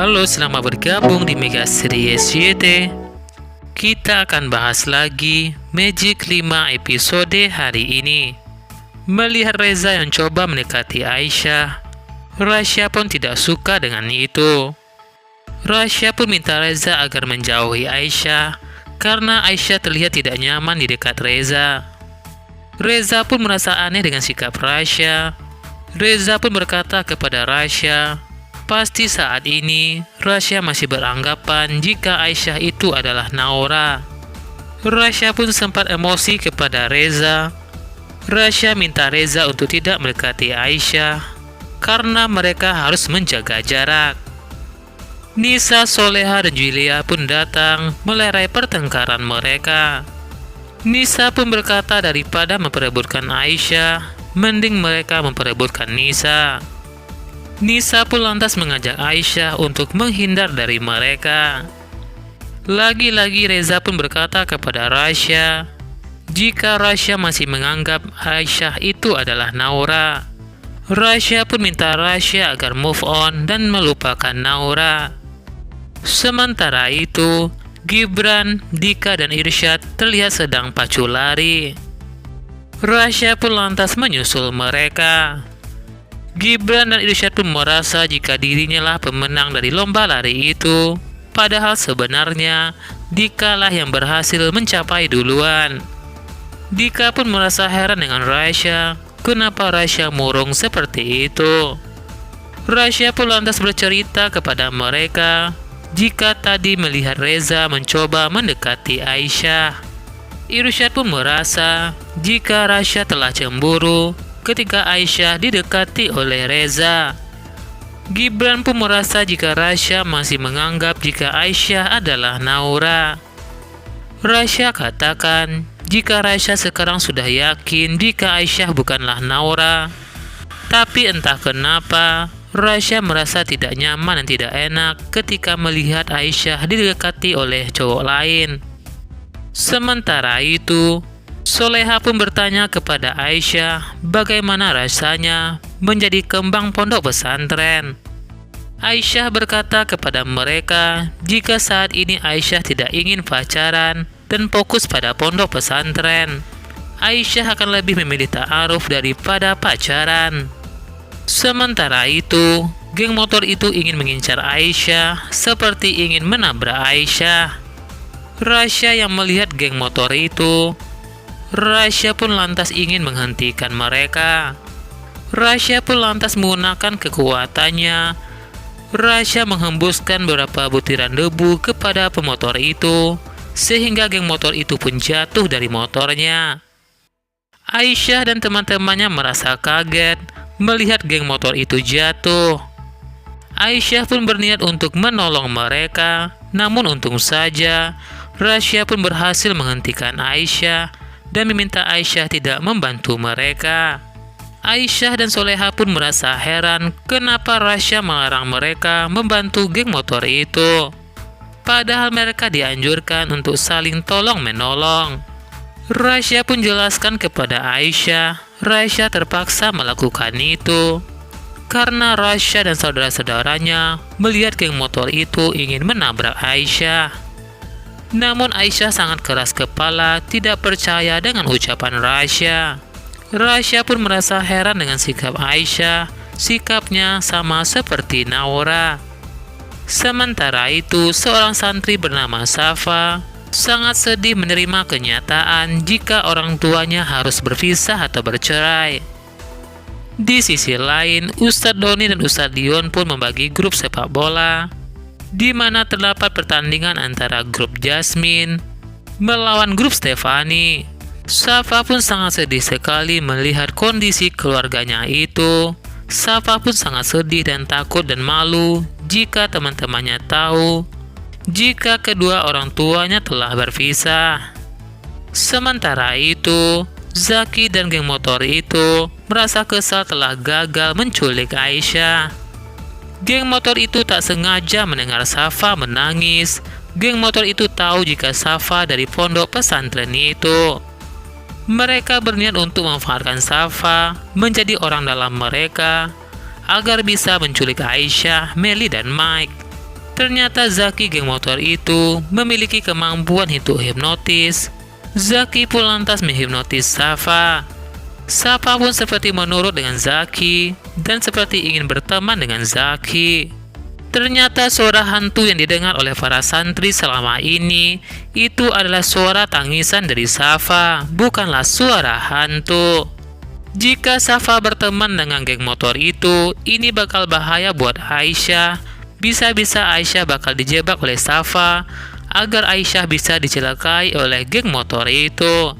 Halo, selamat bergabung di Mega Series YT. Kita akan bahas lagi Magic 5 episode hari ini. Melihat Reza yang coba mendekati Aisyah, Rasya pun tidak suka dengan itu. Rasya pun minta Reza agar menjauhi Aisyah karena Aisyah terlihat tidak nyaman di dekat Reza. Reza pun merasa aneh dengan sikap Rasya. Reza pun berkata kepada Rasya, pasti saat ini Rasya masih beranggapan jika Aisyah itu adalah Naura. Rasya pun sempat emosi kepada Reza. Rasya minta Reza untuk tidak mendekati Aisyah karena mereka harus menjaga jarak. Nisa, Soleha, dan Julia pun datang melerai pertengkaran mereka. Nisa pun berkata daripada memperebutkan Aisyah, mending mereka memperebutkan Nisa. Nisa pun lantas mengajak Aisyah untuk menghindar dari mereka. Lagi-lagi Reza pun berkata kepada Rasya, jika Rasya masih menganggap Aisyah itu adalah Naura. Rasya pun minta Rasya agar move on dan melupakan Naura. Sementara itu, Gibran, Dika, dan Irsyad terlihat sedang pacu lari. Rasya pun lantas menyusul mereka. Gibran dan Irsyad pun merasa jika dirinya lah pemenang dari lomba lari itu, padahal sebenarnya Dika lah yang berhasil mencapai duluan. Dika pun merasa heran dengan Rasya, kenapa Rasya murung seperti itu. Rasya pun lantas bercerita kepada mereka jika tadi melihat Reza mencoba mendekati Aisyah. Irsyad pun merasa jika Rasya telah cemburu ketika Aisyah didekati oleh Reza. Gibran pun merasa jika Rasya masih menganggap jika Aisyah adalah Naura. Rasya katakan jika Rasya sekarang sudah yakin jika Aisyah bukanlah Naura. Tapi entah kenapa Rasya merasa tidak nyaman dan tidak enak ketika melihat Aisyah didekati oleh cowok lain. Sementara itu, Soleha pun bertanya kepada Aisyah bagaimana rasanya menjadi kembang pondok pesantren. Aisyah berkata kepada mereka jika saat ini Aisyah tidak ingin pacaran dan fokus pada pondok pesantren. Aisyah akan lebih memilih ta'aruf daripada pacaran. Sementara itu, geng motor itu ingin mengincar Aisyah seperti ingin menabrak Aisyah. Rasya yang melihat geng motor itu, Rasya pun lantas ingin menghentikan mereka. Rasya pun lantas menggunakan kekuatannya. Rasya menghembuskan beberapa butiran debu kepada pemotor itu, sehingga geng motor itu pun jatuh dari motornya. Aisyah dan teman-temannya merasa kaget melihat geng motor itu jatuh. Aisyah pun berniat untuk menolong mereka, namun untung saja Rasya pun berhasil menghentikan Aisyah dan meminta Aisyah tidak membantu mereka. Aisyah dan Soleha pun merasa heran kenapa Rasya melarang mereka membantu geng motor itu. Padahal mereka dianjurkan untuk saling tolong-menolong. Rasya pun jelaskan kepada Aisyah, Rasya terpaksa melakukan itu karena Rasya dan saudara-saudaranya melihat geng motor itu ingin menabrak Aisyah. Namun Aisyah sangat keras kepala, tidak percaya dengan ucapan Rasya. Rasya pun merasa heran dengan sikap Aisyah, sikapnya sama seperti Naura. Sementara itu, seorang santri bernama Safa sangat sedih menerima kenyataan jika orang tuanya harus berpisah atau bercerai. Di sisi lain, Ustadz Doni dan Ustadz Dion pun membagi grup sepak bola, di mana terdapat pertandingan antara grup Jasmine melawan grup Stefani. Safa pun sangat sedih sekali melihat kondisi keluarganya itu. Safa pun sangat sedih dan takut dan malu jika teman-temannya tahu jika kedua orang tuanya telah berpisah. Sementara itu, Zaki dan geng motor itu merasa kesal telah gagal menculik Aisyah. Geng motor itu tak sengaja mendengar Safa menangis. Geng motor itu tahu jika Safa dari pondok pesantren itu. Mereka berniat untuk memanfaatkan Safa menjadi orang dalam mereka agar bisa menculik Aisyah, Meli, dan Mike. Ternyata Zaki geng motor itu memiliki kemampuan untuk hipnotis. Zaki pun lantas menghipnotis Safa. Safa pun seperti menurut dengan Zaki dan seperti ingin berteman dengan Zaki. Ternyata suara hantu yang didengar oleh para santri selama ini itu adalah suara tangisan dari Safa, bukanlah suara hantu. Jika Safa berteman dengan geng motor itu, ini bakal bahaya buat Aisyah. Bisa-bisa Aisyah bakal dijebak oleh Safa agar Aisyah bisa dicelakai oleh geng motor itu.